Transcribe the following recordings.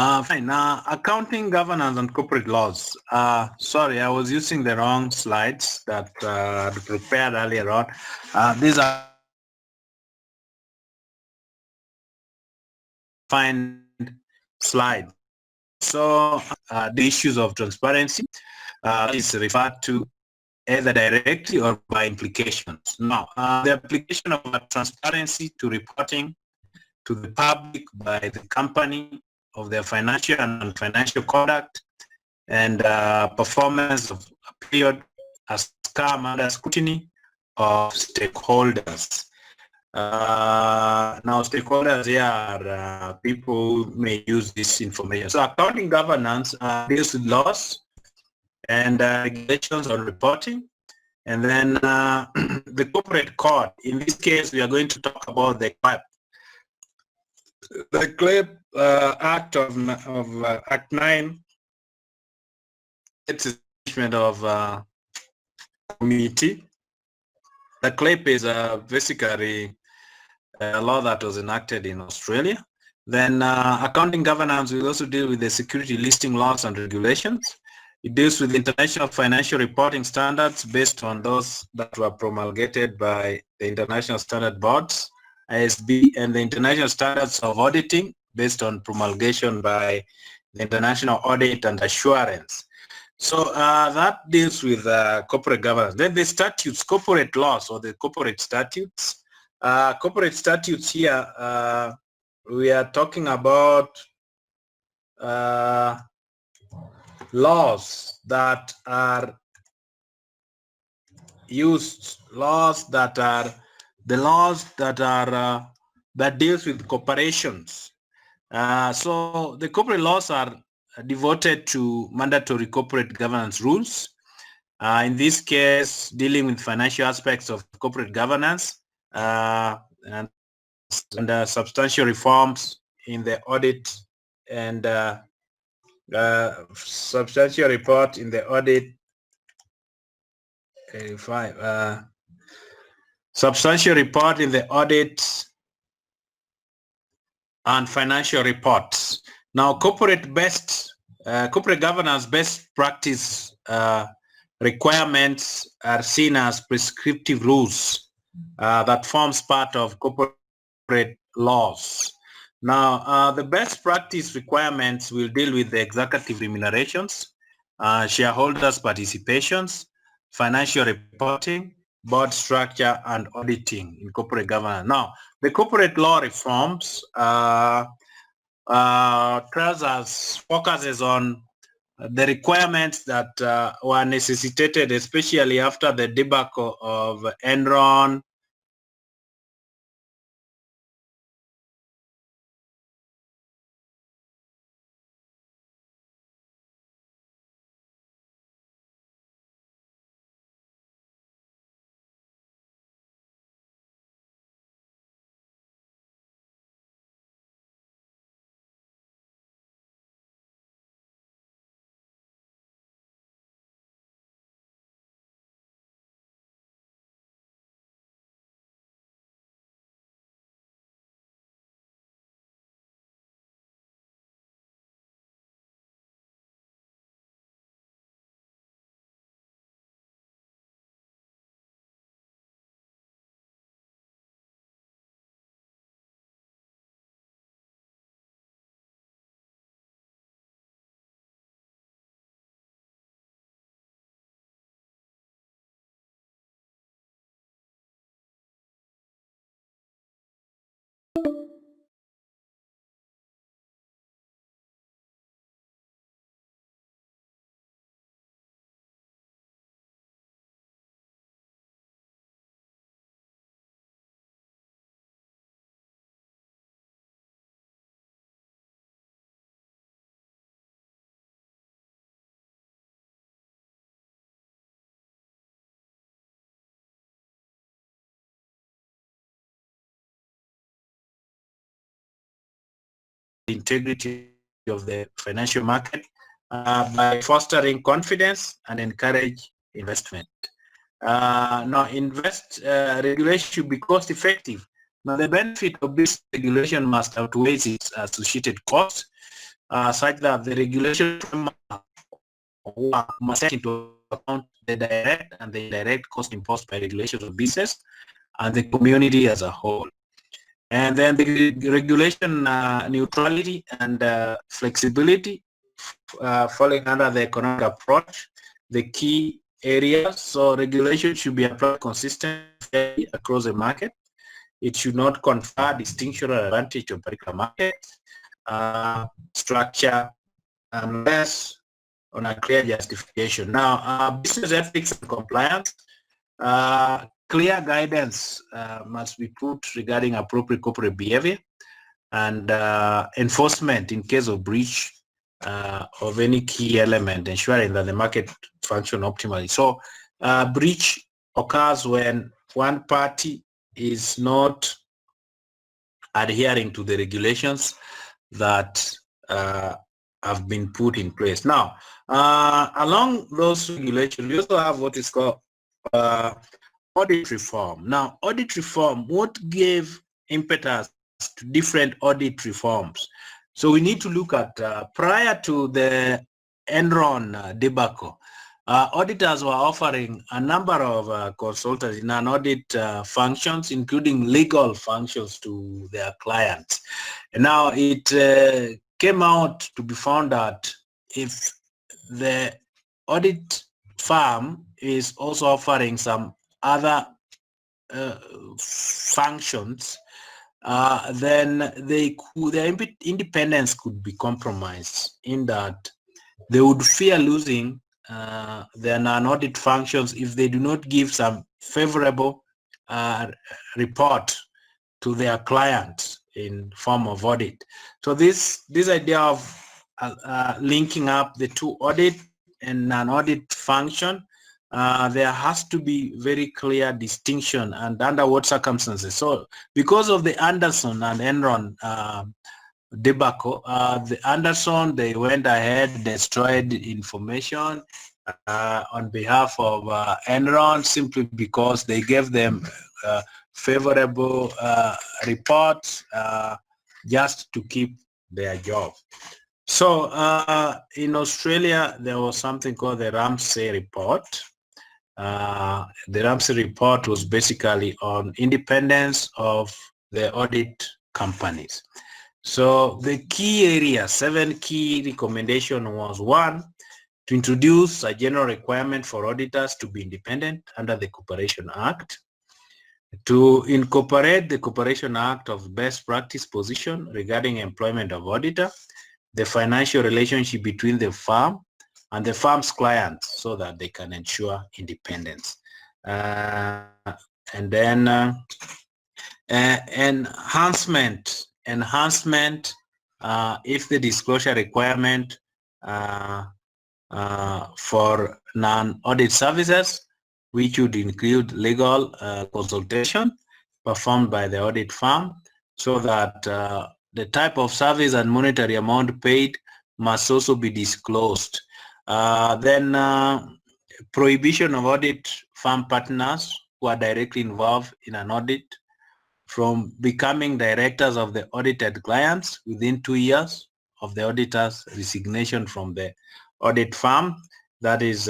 Fine. Accounting governance and corporate laws. Sorry, I was using the wrong slides that I prepared earlier on. These are fine slides. So the issues of transparency is referred to either directly or by implications. Now, the application of transparency to reporting to the public by the company of their financial and non-financial conduct and performance of a period has come under scrutiny of stakeholders. Now, stakeholders here are people who may use this information. So accounting governance deals with laws and regulations on reporting. And then the corporate code. In this case, we are going to talk about the CLAP. The CLAP Act of Act 9, it's establishment of community. The CLAP is basically a law that was enacted in Australia. Then accounting governance will also deal with the security listing laws and regulations. It deals with international financial reporting standards based on those that were promulgated by the international standard boards, ISB, and the international standards of auditing based on promulgation by the International Audit and Assurance. So that deals with corporate governance. Then the statutes, corporate laws or the corporate statutes. Corporate statutes here, we are talking about laws that are used, that deals with corporations. So the corporate laws are devoted to mandatory corporate governance rules. In this case, dealing with financial aspects of corporate governance and substantial reforms in the audit and substantial report in the audit. Substantial report in the audit and financial reports. Now, corporate governance best practice requirements are seen as prescriptive rules that forms part of corporate laws. Now, the best practice requirements will deal with the executive remunerations, shareholders' participations, financial reporting, board structure, and auditing in corporate governance. Now, the corporate law reforms focuses on the requirements that were necessitated, especially after the debacle of Enron, integrity of the financial market by fostering confidence and encourage investment. Now, regulation should be cost effective. Now, the benefit of this regulation must outweigh its associated costs. such that the regulation must take into account the direct and the indirect cost imposed by regulations of business and the community as a whole. And then the regulation neutrality and flexibility falling under the economic approach, the key areas. So regulation should be applied consistently across the market. It should not confer distinction or advantage on particular markets, structure, unless on a clear justification. Now, business ethics and compliance, clear guidance must be put regarding appropriate corporate behavior and enforcement in case of breach of any key element, ensuring that the market function optimally. So breach occurs when one party is not adhering to the regulations that have been put in place. Now, along those regulations, we also have what is called audit reform. Now, audit reform, what gave impetus to different audit reforms? So we need to look at, prior to the Enron debacle, auditors were offering a number of consultants in an audit functions, including legal functions to their clients. And now it came out to be found that if the audit firm is also offering some other functions, then their independence could be compromised in that they would fear losing their non-audit functions if they do not give some favorable report to their clients in form of audit. So this idea of linking up the two audit and non-audit function, there has to be very clear distinction and under what circumstances. So because of the Anderson and Enron debacle, the Anderson, they went ahead, destroyed information on behalf of Enron simply because they gave them favorable reports just to keep their job. So in Australia, there was something called the Ramsay report. The Ramsay report was basically on independence of the audit companies. So the key areas, 7 key recommendations was: 1, to introduce a general requirement for auditors to be independent under the Corporation Act, to incorporate the Corporation Act of best practice position regarding employment of auditor, the financial relationship between the firm and the firm's clients so that they can ensure independence. And then enhancement if the disclosure requirement for non-audit services, which would include legal consultation performed by the audit firm, so that the type of service and monetary amount paid must also be disclosed. Then prohibition of audit firm partners who are directly involved in an audit from becoming directors of the audited clients within 2 years of the auditor's resignation from the audit firm. That is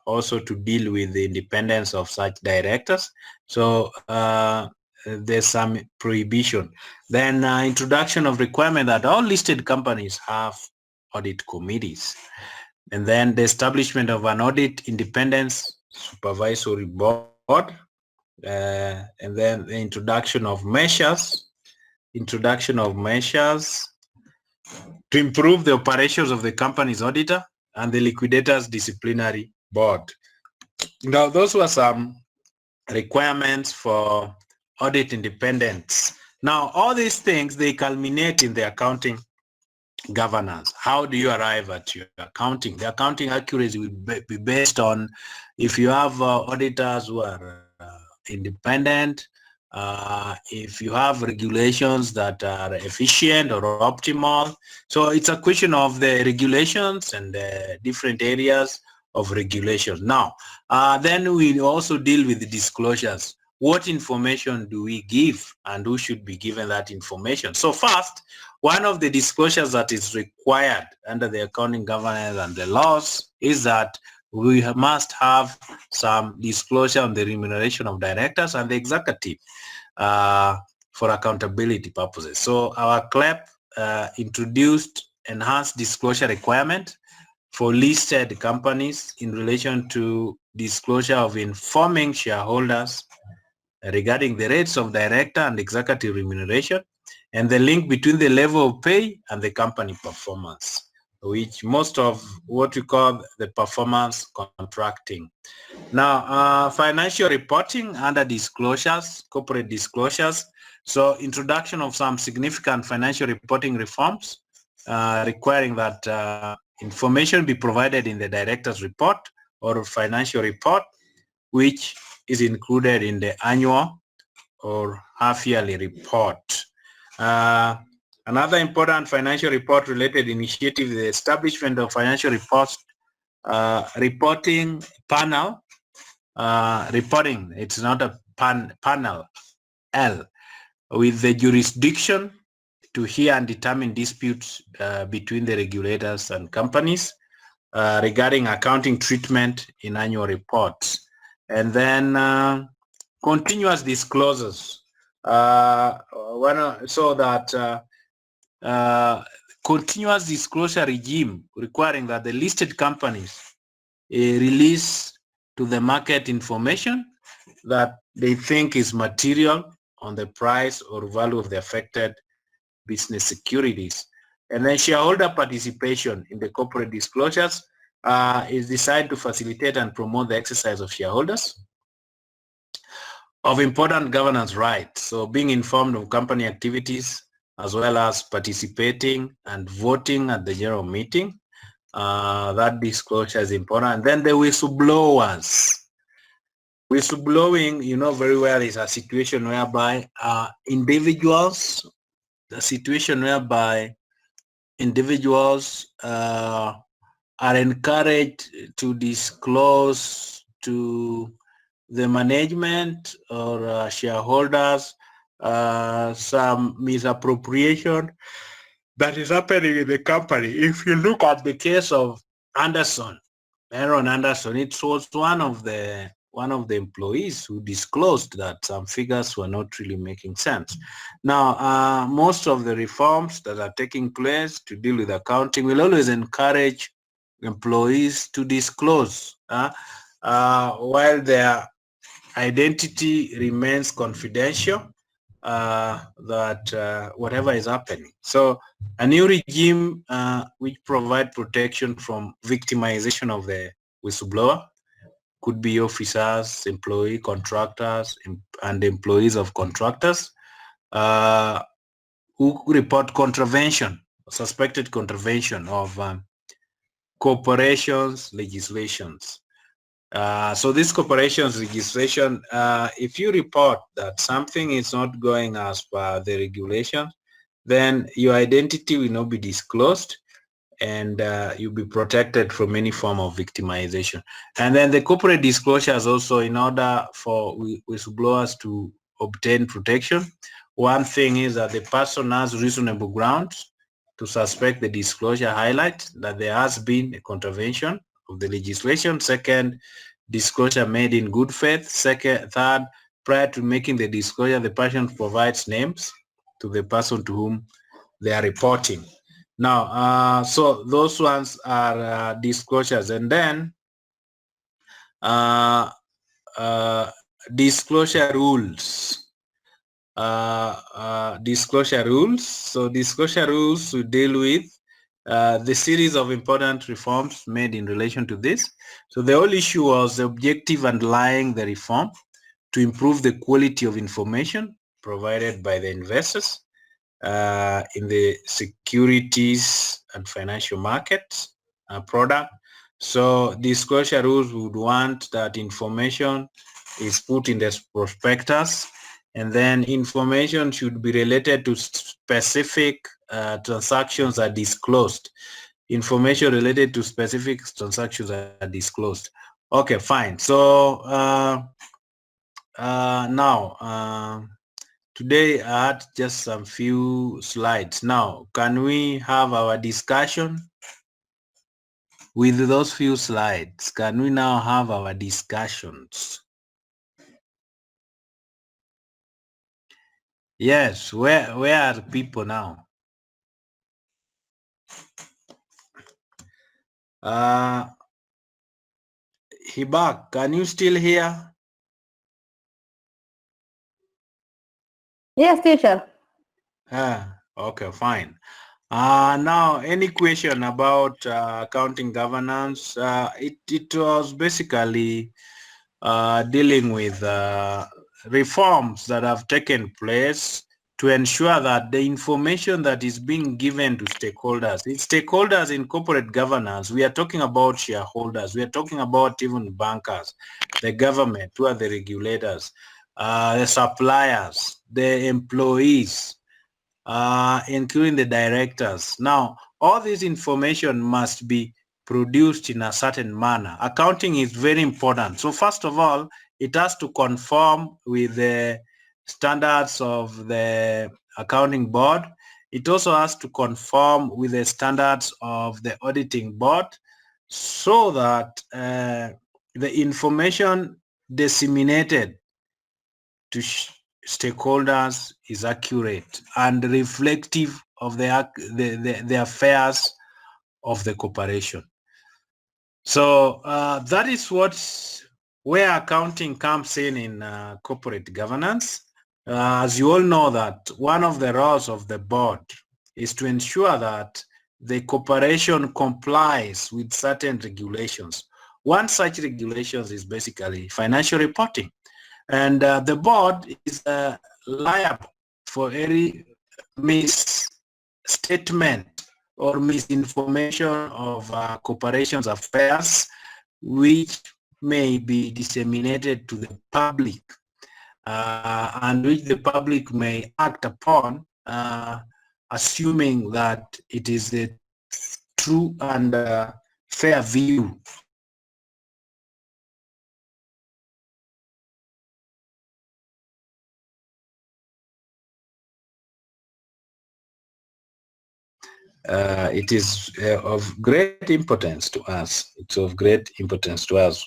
also to deal with the independence of such directors. So there's some prohibition. Then introduction of requirement that all listed companies have audit committees. And then the establishment of an audit independence supervisory board. And then the introduction of measures to improve the operations of the company's auditor and the liquidator's disciplinary board. Now, those were some requirements for audit independence. Now, all these things, they culminate in the accounting governance. How do you arrive at your accounting? The accounting accuracy will be based on if you have auditors who are independent, if you have regulations that are efficient or optimal. So it's a question of the regulations and the different areas of regulations. Now, then we also deal with the disclosures. What information do we give and who should be given that information? So first, one of the disclosures that is required under the accounting governance and the laws is that we must have some disclosure on the remuneration of directors and the executive for accountability purposes. So our CLEP introduced enhanced disclosure requirement for listed companies in relation to disclosure of informing shareholders regarding the rates of director and executive remuneration and the link between the level of pay and the company performance, which most of what we call the performance contracting. Now, financial reporting under disclosures, corporate disclosures. So introduction of some significant financial reporting reforms requiring that information be provided in the director's report or financial report, which is included in the annual or half-yearly report. Another important financial report related initiative is the establishment of financial reports reporting panel. Reporting, it's not a panel, L, with the jurisdiction to hear and determine disputes between the regulators and companies regarding accounting treatment in annual reports. And then continuous disclosures, so that continuous disclosure regime requiring that the listed companies release to the market information that they think is material on the price or value of the affected business securities. And then shareholder participation in the corporate disclosures is designed to facilitate and promote the exercise of shareholders of important governance rights. So being informed of company activities as well as participating and voting at the general meeting. That disclosure is important. And then the whistleblowers. Whistleblowing, you know very well, is a situation whereby individuals are encouraged to disclose to the management or shareholders some misappropriation that is happening in the company. If you look at the case of Aaron Anderson, it was one of the employees who disclosed that some figures were not really making sense. Now, most of the reforms that are taking place to deal with accounting will always encourage employees to disclose while their identity remains confidential, that whatever is happening. So a new regime which provide protection from victimization of the whistleblower could be officers, employee, contractors, and employees of contractors who report contravention, suspected contravention of corporations legislations. So this corporations legislation, if you report that something is not going as per the regulation, then your identity will not be disclosed and you'll be protected from any form of victimization. And then the corporate disclosures also, in order for whistleblowers to obtain protection, one thing is that the person has reasonable grounds to suspect the disclosure highlight that there has been a contravention of the legislation. Second, disclosure made in good faith. Third, prior to making the disclosure, the person provides names to the person to whom they are reporting. Now, so those ones are disclosures. And then disclosure rules. Disclosure rules. So disclosure rules will deal with the series of important reforms made in relation to this. So the whole issue was the objective underlying the reform to improve the quality of information provided by the investors in the securities and financial markets product. So disclosure rules would want that information is put in the prospectus, and then information should be related to specific transactions are disclosed. Information related to specific transactions are disclosed. Okay, fine. So now Today I had just some few slides. Now, can we have our discussion with those few slides? Can we now have our discussions? Yes, where are the people now? Hibak, can you still hear? Yes, teacher. Okay, fine. Now, any question about accounting governance? It was basically dealing with reforms that have taken place to ensure that the information that is being given to stakeholders, it's stakeholders in corporate governance. We are talking about shareholders. We are talking about even bankers, the government, who are the regulators, the suppliers, the employees, including the directors. Now, all this information must be produced in a certain manner. Accounting is very important. So first of all, it has to conform with the standards of the accounting board. It also has to conform with the standards of the auditing board so that the information disseminated to stakeholders is accurate and reflective of the affairs of the corporation. So that is where accounting comes in corporate governance. As you all know, that one of the roles of the board is to ensure that the corporation complies with certain regulations. One such regulations is basically financial reporting. And the board is liable for any misstatement or misinformation of corporation's affairs, which may be disseminated to the public and which the public may act upon, assuming that it is a true and fair view. It is of great importance to us. It's of great importance to us.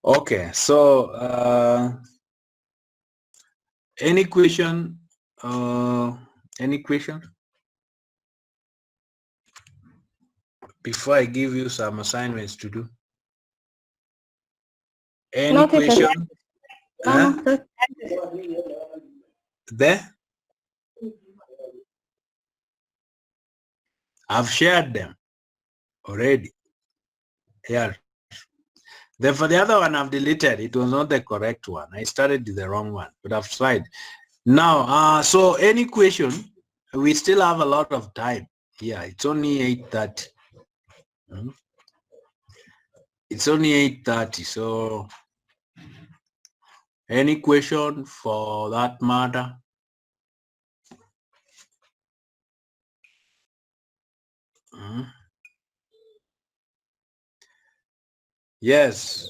Okay, so any question? Any question? Before I give you some assignments to do. Any No, teacher. question? No, no. There? I've shared them already. Here. Then for the other one, I've deleted. It was not the correct one. I started with the wrong one, but I've tried. Now, so any question? We still have a lot of time. Yeah, it's only 8:30. It's only 8:30. So any question for that matter? Yes.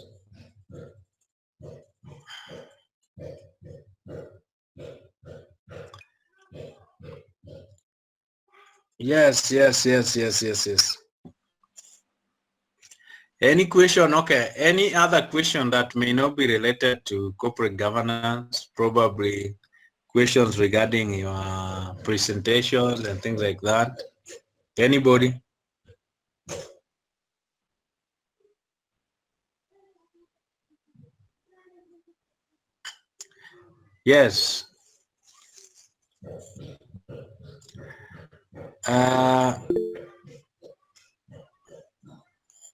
Yes. Any question? Okay. Any other question that may not be related to corporate governance? Probably questions regarding your presentations and things like that. Anybody? Yes.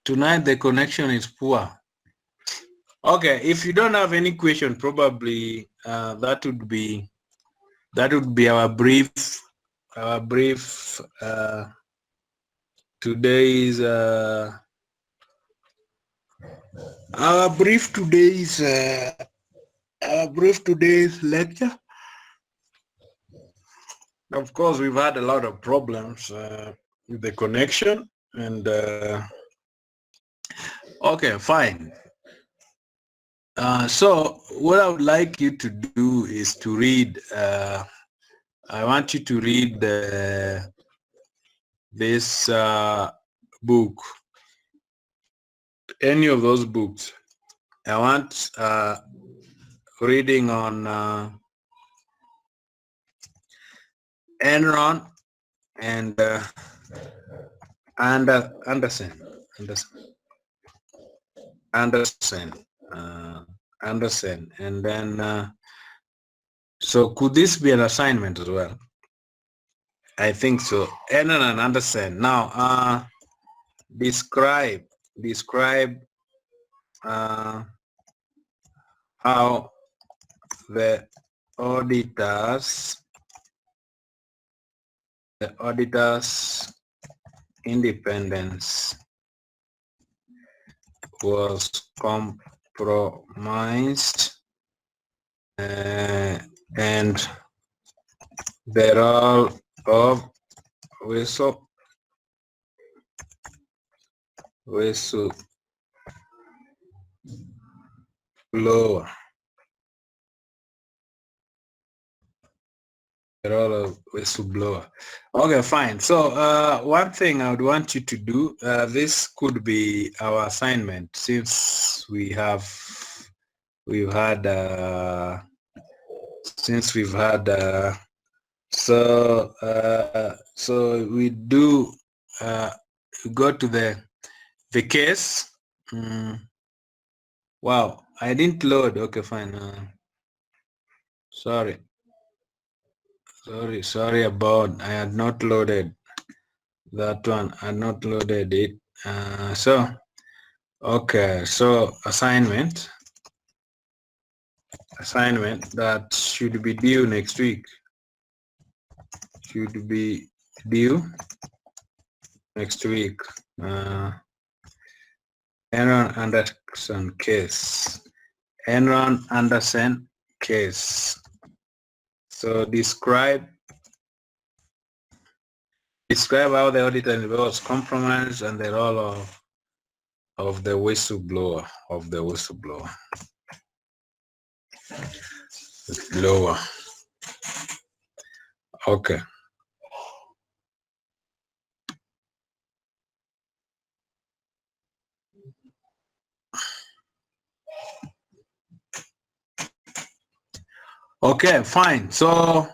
Tonight the connection is poor. Okay, if you don't have any question, probably that would be our brief today's lecture. Of course, we've had a lot of problems with the connection, and okay, fine. So what I would like you to do is to read. I want you to read this book, any of those books. I want reading on Enron and Anderson, Anderson, uh, Anderson, and then so could this be an assignment as well? I think so. Enron and Anderson. Now, describe how the auditors independence was compromised, and the role of whistleblower whistleblower. Okay, fine. So one thing I would want you to do, this could be our assignment, since we've had so we do go to the case. Wow, I didn't load. Okay, fine. Sorry about, I had not loaded that one. I had not loaded it. So okay, so assignment that should be due next week. Should be due next week. Enron Anderson case. Enron Anderson case. So describe how the auditor was compromised and the role of the whistleblower. Okay. Okay, fine. So